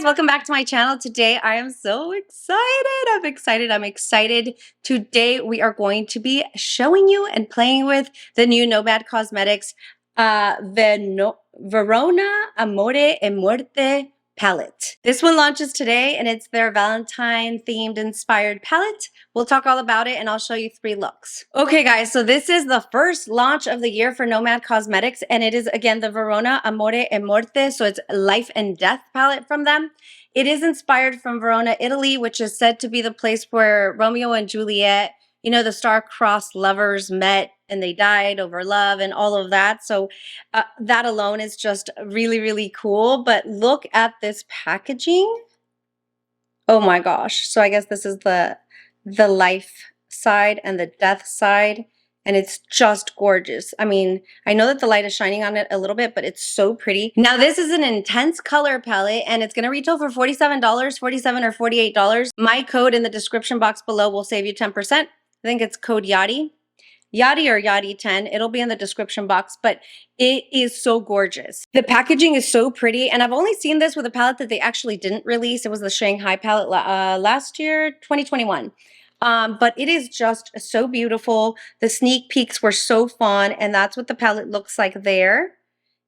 guys, welcome back to my channel. Today I am so excited. I'm excited. Today we are going to be showing you and playing with the new Nomad Cosmetics Verona Amore e Morte palette. This one launches today and it's their Valentine themed inspired palette. We'll talk all about it and I'll show you 3 looks. Okay guys, so this is the first launch of the year for Nomad Cosmetics and it is again the Verona Amore e Morte, so it's life and death palette from them. It is inspired from Verona, Italy, which is said to be the place where Romeo and Juliet, you know, the star-crossed lovers met and they died over love and all of that. So that alone is just really cool. But look at this packaging. Oh my gosh. So I guess this is the life side and the death side. And it's just gorgeous. I mean, I know that the light is shining on it a little bit, but it's so pretty. Now, this is an intense color palette, and it's going to retail for $47, $47 or $48. My code in the description box below will save you 10%. I think it's code Yadi. Yadi or Yadi 10. It'll be in the description box, but it is so gorgeous. The packaging is so pretty, and I've only seen this with a palette that they actually didn't release. It was the Shanghai palette last year, 2021. But it is just so beautiful. The sneak peeks were so fun, and that's what the palette looks like there.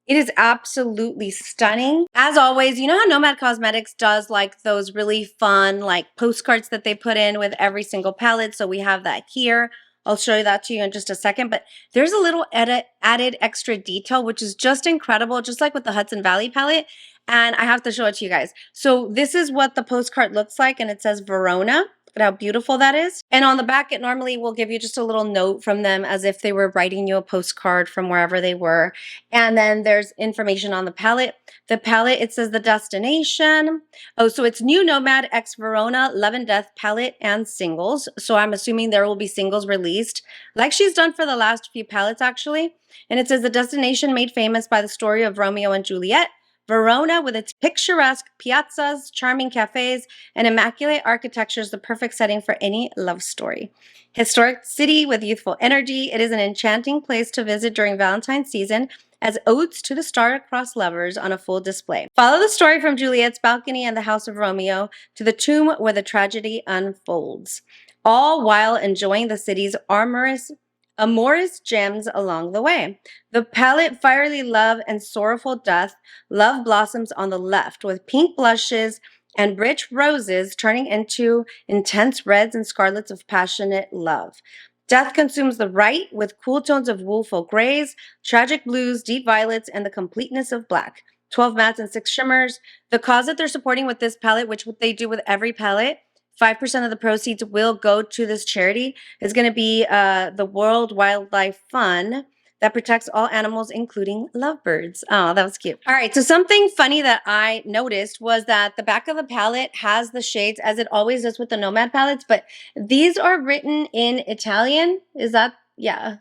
It is absolutely stunning. As always, you know how Nomad Cosmetics does like those really fun like postcards that they put in with every single palette. So we have that here. I'll show you that to you in just a second, but there's a little added extra detail, which is just incredible, just like with the Hudson Valley palette. And I have to show it to you guys. So this is what the postcard looks like, and it says Verona. Look at how beautiful that is. And on the back, it normally will give you just a little note from them as if they were writing you a postcard from wherever they were. And then there's information on the palette. The palette, it says the destination. Oh, so it's new Nomad X Verona Love and Death palette and singles. So I'm assuming there will be singles released, like she's done for the last few palettes actually. And it says the destination made famous by the story of Romeo and Juliet. Verona, with its picturesque piazzas, charming cafes, and immaculate architecture, is the perfect setting for any love story. Historic city with youthful energy, it is an enchanting place to visit during Valentine's season as odes to the star-crossed lovers on a full display. Follow the story from Juliet's balcony and the house of Romeo to the tomb where the tragedy unfolds, all while enjoying the city's amorous gems along the way. The palette Fiery Love and Sorrowful Death, love blossoms on the left with pink blushes and rich roses turning into intense reds and scarlets of passionate love. Death consumes the right with cool tones of woeful grays, tragic blues, deep violets, and the completeness of black. 12 mattes and 6 shimmers. The cause that they're supporting with this palette, which they do with every palette, 5% of the proceeds will go to this charity. It's going to be the World Wildlife Fund that protects all animals, including lovebirds. Oh, that was cute. All right, so something funny that I noticed was that the back of the palette has the shades, as it always does with the Nomad palettes, but these are written in Italian. Is that, yeah.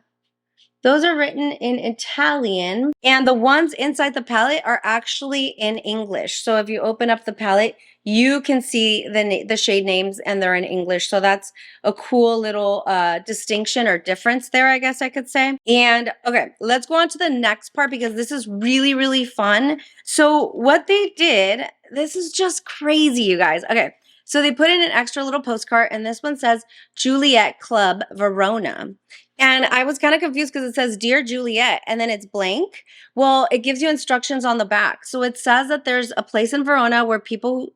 Those are written in Italian, and the ones inside the palette are actually in English. So if you open up the palette, you can see the shade names and they're in English. So that's a cool little distinction or difference there, I guess I could say. And okay, let's go on to the next part because this is really fun. So what they did, this is just crazy, you guys. Okay. So they put in an extra little postcard, and this one says Juliet Club Verona. And I was kind of confused because it says Dear Juliet, and then it's blank. Well, it gives you instructions on the back. So it says that there's a place in Verona where people...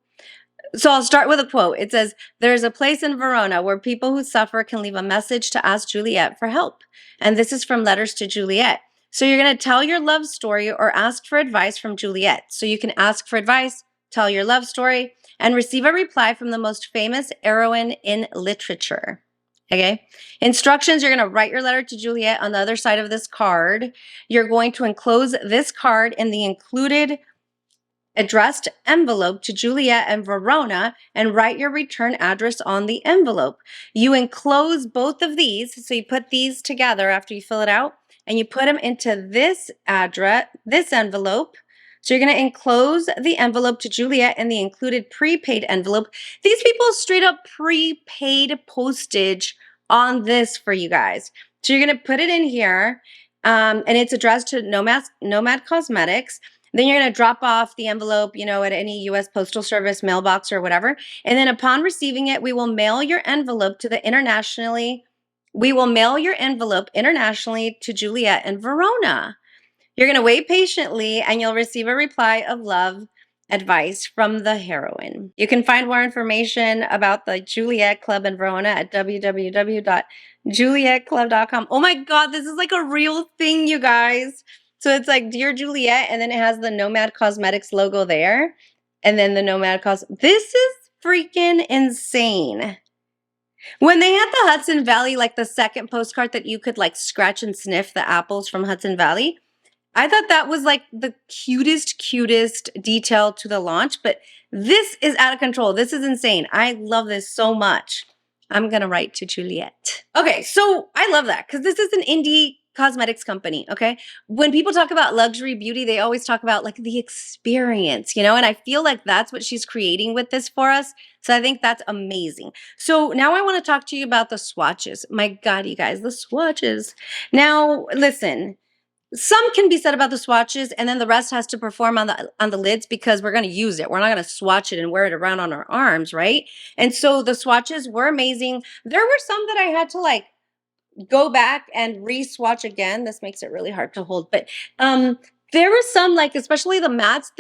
So I'll start with a quote. It says, there's a place in Verona where people who suffer can leave a message to ask Juliet for help. And this is from Letters to Juliet. So you're going to tell your love story or ask for advice from Juliet. So you can ask for advice, tell your love story, and receive a reply from the most famous heroine in literature. Okay. Instructions, you're going to write your letter to Juliet on the other side of this card. You're going to enclose this card in the included addressed envelope to Juliet and Verona and write your return address on the envelope. You enclose both of these. So you put these together after you fill it out and you put them into this envelope. So you're going to enclose the envelope to Juliet and the included prepaid envelope. These people straight up prepaid postage on this for you guys. So you're going to put it in here, and it's addressed to Nomad Cosmetics. Then you're going to drop off the envelope, you know, at any U.S. Postal Service mailbox or whatever. And then upon receiving it, we will mail your envelope to the internationally. We will mail your envelope internationally to Juliet in Verona. You're going to wait patiently and you'll receive a reply of love advice from the heroine. You can find more information about the Juliet Club in Verona at www.julietclub.com. Oh my God, this is like a real thing, you guys. So it's like Dear Juliet, and then it has the Nomad Cosmetics logo there. And then the Nomad This is freaking insane. When they had the Hudson Valley, like the second postcard that you could like scratch and sniff the apples from Hudson Valley, I thought that was like the cutest detail to the launch, but this is out of control. This is insane. I love this so much. I'm going to write to Juliet. Okay, so I love that because this is an indie cosmetics company, okay? When people talk about luxury beauty, they always talk about like the experience, you know? And I feel like that's what she's creating with this for us. So I think that's amazing. So now I want to talk to you about the swatches. My God, you guys, the swatches. Now, listen. Some can be said about the swatches, and then the rest has to perform on the lids because we're going to use it. We're not going to swatch it and wear it around on our arms, right? And so the swatches were amazing. There were some that I had to like go back and re-swatch again. This makes it really hard to hold, but there were some, like especially the mattes,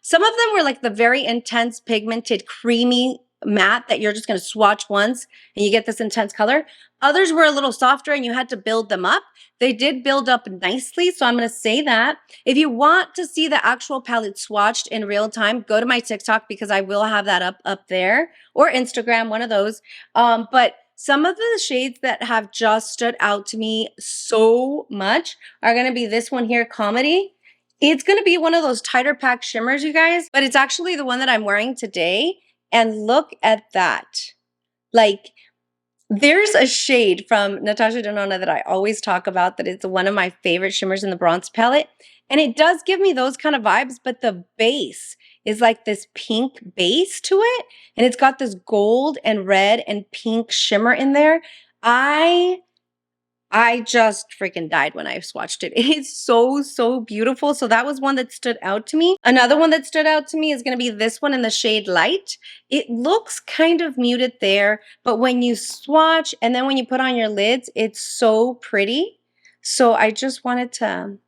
some of them were like the very intense pigmented creamy matte that you're just going to swatch once and you get this intense color. Others were a little softer and you had to build them up. They did build up nicely, so I'm going to say that. If you want to see the actual palette swatched in real time, go to my TikTok because I will have that up there, or Instagram, one of those. But some of the shades that have just stood out to me so much are going to be this one here, Comedy. It's going to be one of those tighter pack shimmers, you guys, but it's actually the one that I'm wearing today. And look at that. Like, there's a shade from Natasha Denona that I always talk about that is one of my favorite shimmers in the bronze palette. And it does give me those kind of vibes, but the base is like this pink base to it. And it's got this gold and red and pink shimmer in there. I just freaking died when I swatched it. It is so beautiful. So that was one that stood out to me. Another one that stood out to me is going to be this one in the shade Light. It looks kind of muted there, but when you swatch and then when you put on your lids, it's so pretty. So I just wanted to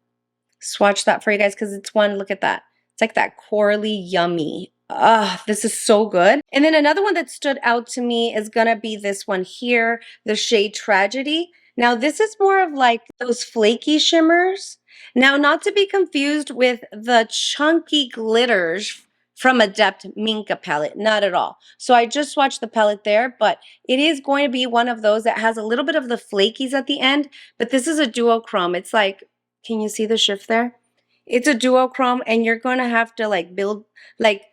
swatch that for you guys because it's one, look at that. It's like that corally yummy. This is so good. And then another one that stood out to me is going to be this one here, the shade Tragedy. Now, this is more of like those flaky shimmers. Now, not to be confused with the chunky glitters from Adept Minka palette, not at all. So I just swatched the palette there, but it is going to be one of those that has a little bit of the flakies at the end, but this is a duochrome. It's like, can you see the shift there? It's a duochrome and you're going to have to like build, like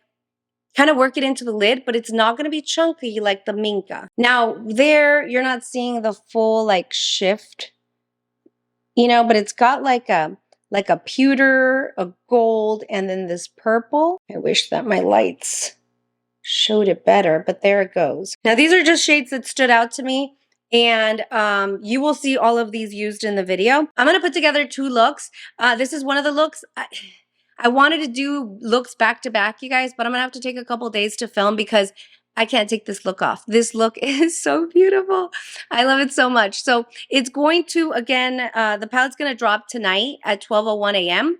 kind of work it into the lid, but it's not going to be chunky like the Minka. Now there, you're not seeing the full like shift, you know, but it's got like a pewter, a gold, and then this purple. I wish that my lights showed it better, but there it goes. Now these are just shades that stood out to me. And you will see all of these used in the video. I'm going to put together two looks. This is one of the looks. I wanted to do looks back to back, you guys, but I'm going to have to take a couple days to film because I can't take this look off. This look is so beautiful. I love it so much. So it's going to, again, the palette's going to drop tonight at 12:01 a.m.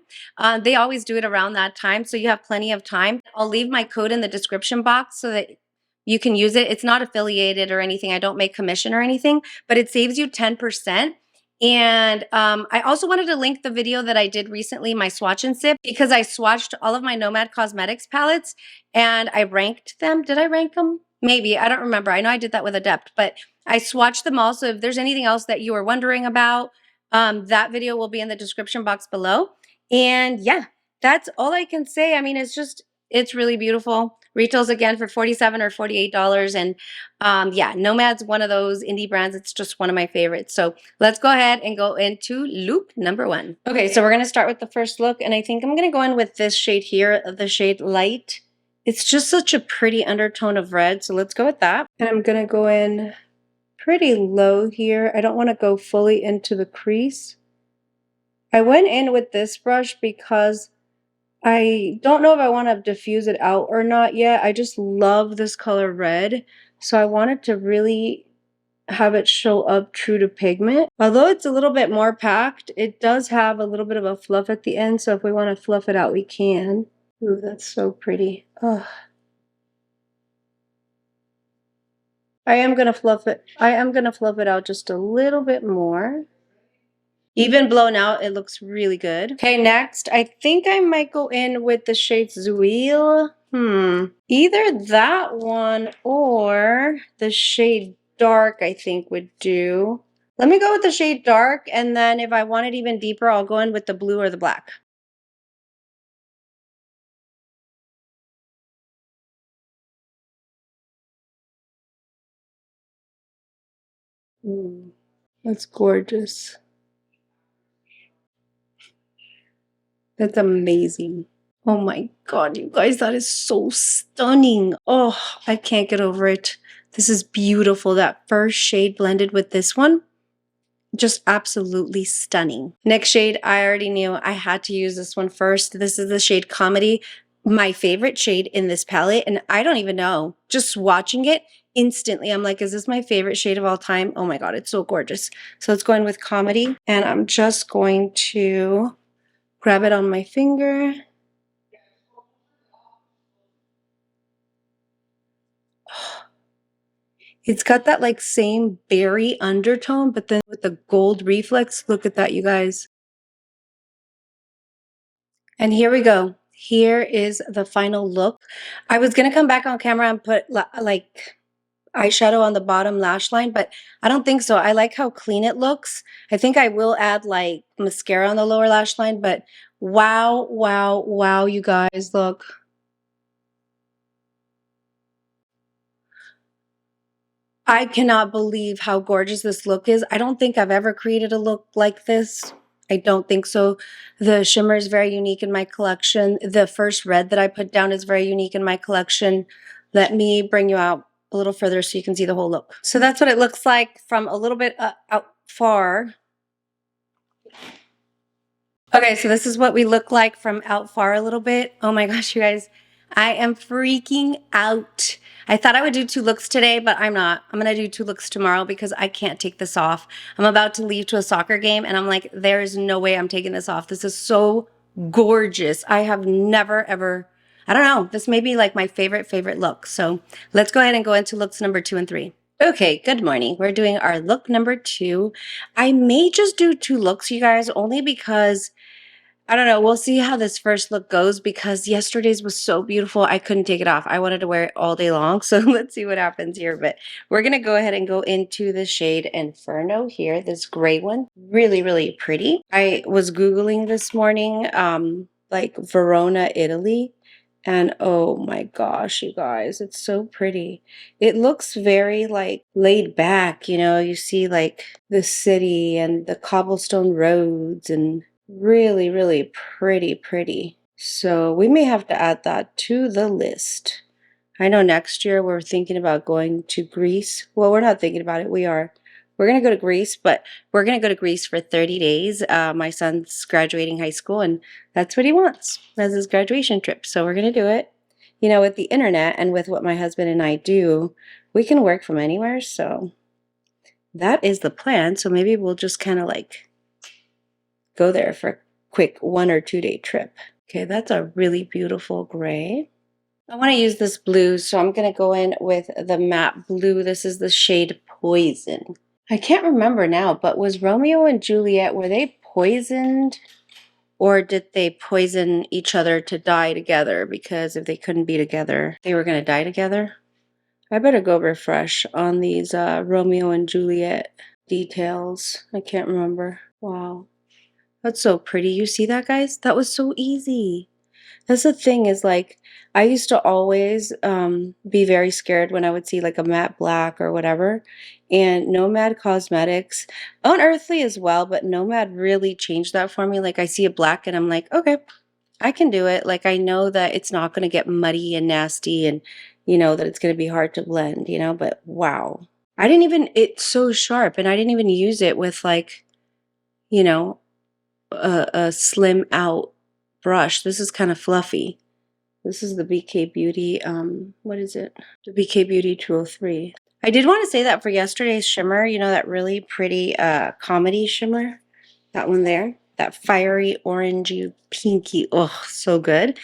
They always do it around that time, so you have plenty of time. I'll leave my code in the description box so that you can use it. It's not affiliated or anything. I don't make commission or anything, but it saves you 10%. And I also wanted to link the video that I did recently, my swatch and sip, because I swatched all of my Nomad Cosmetics palettes and I ranked them. Did I rank them? Maybe. I don't remember. I know I did that with Adept, but I swatched them all. So if there's anything else that you were wondering about, that video will be in the description box below. And yeah, that's all I can say. I mean, it's really beautiful. Retails again for $47 or $48. And yeah, Nomad's one of those indie brands. It's just one of my favorites. So let's go ahead and go into look number one. Okay, so we're going to start with the first look. And I think I'm going to go in with this shade here, the shade Light. It's just such a pretty undertone of red. So let's go with that. And I'm going to go in pretty low here. I don't want to go fully into the crease. I went in with this brush because I don't know if I want to diffuse it out or not yet. I just love this color red. So I wanted to really have it show up true to pigment. Although it's a little bit more packed, it does have a little bit of a fluff at the end. So if we want to fluff it out, we can. Ooh, that's so pretty. Oh. I am going to fluff it. I am going to fluff it out just a little bit more. Even blown out, it looks really good. Okay, next, I think I might go in with the shade Zouil. Either that one or the shade Dark, I think would do. Let me go with the shade Dark, and then if I want it even deeper, I'll go in with the blue or the black. That's gorgeous. That's amazing. Oh my God, you guys, that is so stunning. Oh, I can't get over it. This is beautiful. That first shade blended with this one, just absolutely stunning. Next shade, I already knew I had to use this one first. This is the shade Comedy, my favorite shade in this palette. And I don't even know, just watching it instantly, I'm like, is this my favorite shade of all time? Oh my God, it's so gorgeous. So let's go in with Comedy. And I'm just going to grab it on my finger. It's got that like same berry undertone, but then with the gold reflex. Look at that, you guys. And here we go. Here is the final look. I was going to come back on camera and put like eyeshadow on the bottom lash line, but I don't think so. I like how clean it looks. I think I will add like mascara on the lower lash line, but wow, wow, wow, you guys, look. I cannot believe how gorgeous this look is. I don't think I've ever created a look like this. I don't think so. The shimmer is very unique in my collection. The first red that I put down is very unique in my collection. Let me bring you out a little further so you can see the whole look. So that's what it looks like from a little bit out far. Okay, so this is what we look like from out far a little bit. Oh my gosh, you guys, I am freaking out. I thought I would do 2 looks today, but I'm not. I'm going to do 2 looks tomorrow because I can't take this off. I'm about to leave to a soccer game, and I'm like, there is no way I'm taking this off. This is so gorgeous. I have never, ever, I don't know, this may be like my favorite look. So let's go ahead and go into looks number 2 and 3. Okay, good morning. We're doing our look number 2. I may just do 2 looks, you guys, only because I don't know. We'll see how this first look goes because yesterday's was so beautiful. I couldn't take it off. I wanted to wear it all day long. So let's see what happens here. But we're going to go ahead and go into the shade Inferno here. This gray one. Really, really pretty. I was Googling this morning, like Verona, Italy. And oh my gosh, you guys, it's so pretty. It looks very like laid back, you know, you see like the city and the cobblestone roads and really, really pretty. So we may have to add that to the list. I know next year we're thinking about going to Greece. Well, we're not thinking about it. We are. We're going to go to Greece, but we're going to go to Greece for 30 days. My son's graduating high school, and that's what he wants as his graduation trip. So we're going to do it. You know, with the internet and with what my husband and I do, we can work from anywhere. So that is the plan. So maybe we'll just kind of like go there for a quick 1 or 2 day trip. Okay, that's a really beautiful gray. I want to use this blue, so I'm going to go in with the matte blue. This is the shade Poison. I can't remember now, but was Romeo and Juliet, were they poisoned? Or did they poison each other to die together? Because if they couldn't be together, they were going to die together. I better go refresh on these Romeo and Juliet details. I can't remember. Wow. That's so pretty. You see that, guys? That was so easy. That's the thing is like, I used to always be very scared when I would see like a matte black or whatever. And Nomad Cosmetics, Unearthly as well, but Nomad really changed that for me. Like I see a black and I'm like, okay, I can do it. Like I know that it's not going to get muddy and nasty and, you know, that it's going to be hard to blend, you know, but wow. I didn't even, it's so sharp and I didn't even use it with like, you know, a slim out brush. This is kind of fluffy. This is the BK Beauty, what is it? The BK Beauty 203. I did want to say that for yesterday's shimmer, you know, that really pretty comedy shimmer, that one there, that fiery orangey pinky, oh, so good.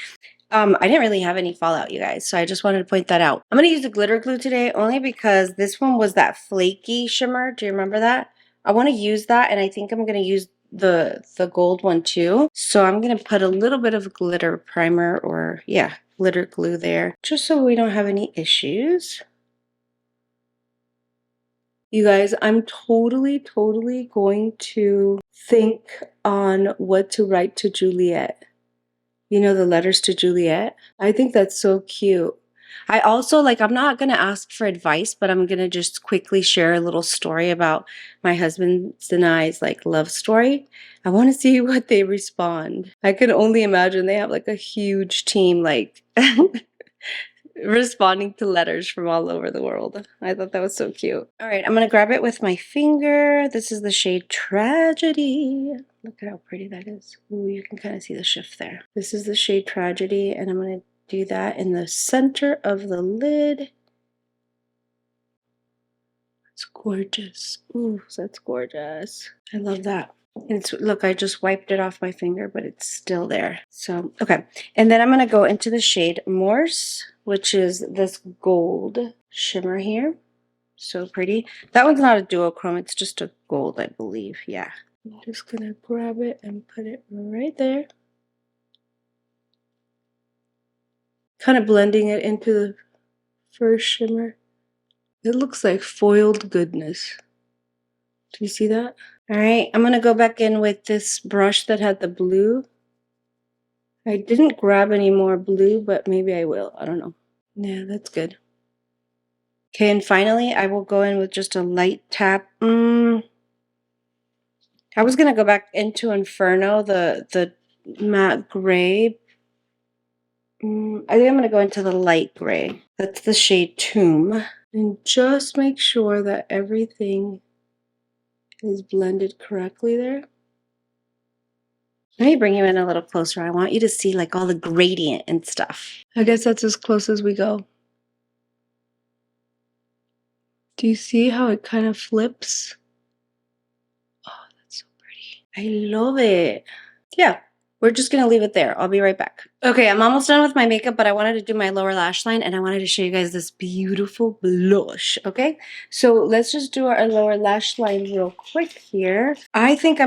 I didn't really have any fallout, you guys, so I just wanted to point that out. I'm going to use the glitter glue today only because this one was that flaky shimmer. Do you remember that? I want to use that, and I think I'm going to use the gold one too. So I'm going to put a little bit of glitter primer, or yeah, glitter glue there, just so we don't have any issues. You guys, I'm totally going to think on what to write to Juliet. You know, the letters to Juliet. I think that's so cute. I also, like, I'm not going to ask for advice, but I'm going to just quickly share a little story about my husband's and I's, like, love story. I want to see what they respond. I can only imagine they have, like, a huge team, like, responding to letters from all over the world. I thought that was so cute. All right, I'm going to grab it with my finger. This is the shade Tragedy. Look at how pretty that is. Ooh, you can kind of see the shift there. This is the shade Tragedy, and I'm going to do that in the center of the lid. It's gorgeous. Ooh, that's gorgeous. I love that. And it's, look, I just wiped it off my finger, but it's still there. So, okay. And then I'm going to go into the shade Morse, which is this gold shimmer here. So pretty. That one's not a duochrome. It's just a gold, I believe. Yeah. I'm just going to grab it and put it right there. Kind of blending it into the first shimmer. It looks like foiled goodness. Do you see that? All right, I'm going to go back in with this brush that had the blue. I didn't grab any more blue, but maybe I will. I don't know. Yeah, that's good. Okay, and finally, I will go in with just a light tap. I was going to go back into Inferno, the matte gray. I think I'm going to go into the light gray. That's the shade Tomb. And just make sure that everything is blended correctly there. Let me bring you in a little closer. I want you to see like all the gradient and stuff. I guess that's as close as we go. Do you see how it kind of flips? Oh, that's so pretty. I love it. Yeah, we're just going to leave it there. I'll be right back. Okay, I'm almost done with my makeup, but I wanted to do my lower lash line, and I wanted to show you guys this beautiful blush, okay? So let's just do our lower lash line real quick here. I think I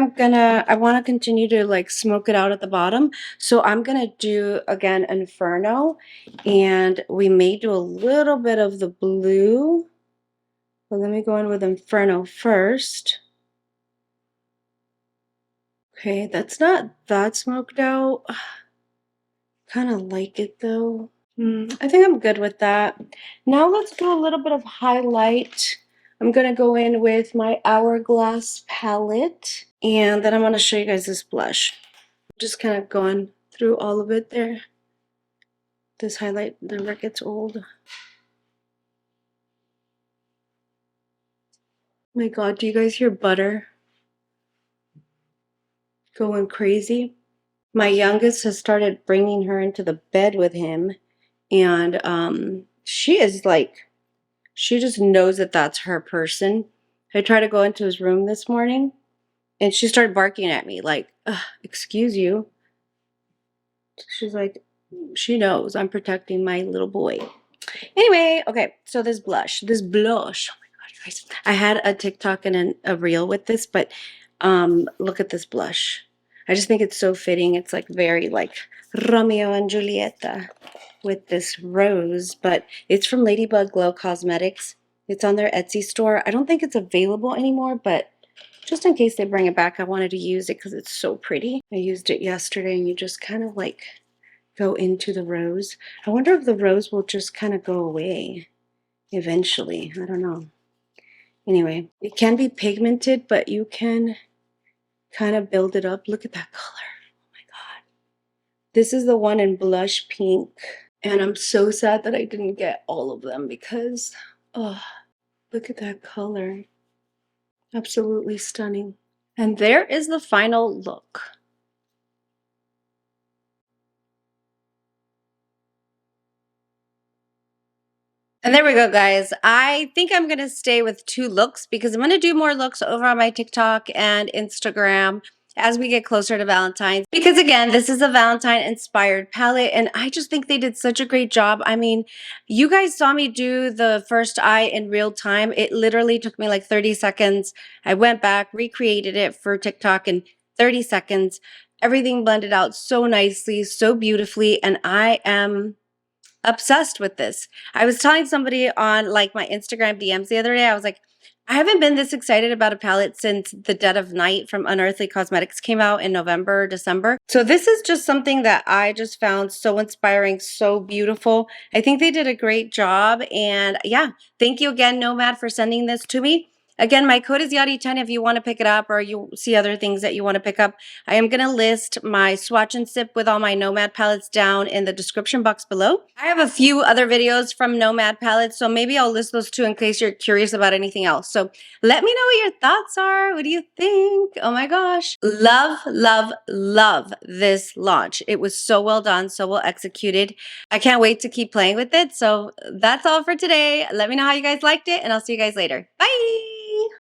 want to continue to like smoke it out at the bottom. So I'm going to do, again, Inferno, and we may do a little bit of the blue. But let me go in with Inferno first. Okay, that's not that smoked out. Kind of like it though. I think I'm good with that. Now let's do a little bit of highlight. I'm going to go in with my Hourglass palette. And then I'm going to show you guys this blush. Just kind of going through all of it there. This highlight never gets old. My God, do you guys hear butter going crazy? My youngest has started bringing her into the bed with him, and she is like, she just knows that that's her person. I tried to go into his room this morning, and she started barking at me like, excuse you. She's like, she knows I'm protecting my little boy. Anyway, okay, so this blush, oh my God, you guys. I had a TikTok and a reel with this, but look at this blush. I just think it's so fitting. It's like very like Romeo and Juliet with this rose, but it's from Ladybug Glow Cosmetics. It's on their Etsy store. I don't think it's available anymore, but just in case they bring it back, I wanted to use it because it's so pretty. I used it yesterday, and you just kind of like go into the rose. I wonder if the rose will just kind of go away eventually. I don't know. Anyway, it can be pigmented, but you can kind of build it up. Look at that color. Oh my God. This is the one in blush pink. And I'm so sad that I didn't get all of them because, oh, look at that color. Absolutely stunning. And there is the final look. And there we go, guys. I think I'm going to stay with 2 looks because I'm going to do more looks over on my TikTok and Instagram as we get closer to Valentine's. Because again, this is a Valentine inspired palette and I just think they did such a great job. I mean, you guys saw me do the first eye in real time. It literally took me like 30 seconds. I went back, recreated it for TikTok in 30 seconds. Everything blended out so nicely, so beautifully, and I am obsessed with this. I was telling somebody on like my Instagram DMs the other day, I was like, I haven't been this excited about a palette since The Dead of Night from Unearthly Cosmetics came out in November, December. So this is just something that I just found so inspiring, so beautiful. I think they did a great job. And yeah, thank you again, Nomad, for sending this to me. Again, my code is Yadi10 if you want to pick it up or you see other things that you want to pick up. I am going to list my swatch and sip with all my Nomad palettes down in the description box below. I have a few other videos from Nomad palettes, so maybe I'll list those too in case you're curious about anything else. So let me know what your thoughts are. What do you think? Oh my gosh. Love, love, love this launch. It was so well done, so well executed. I can't wait to keep playing with it. So that's all for today. Let me know how you guys liked it, and I'll see you guys later. Bye!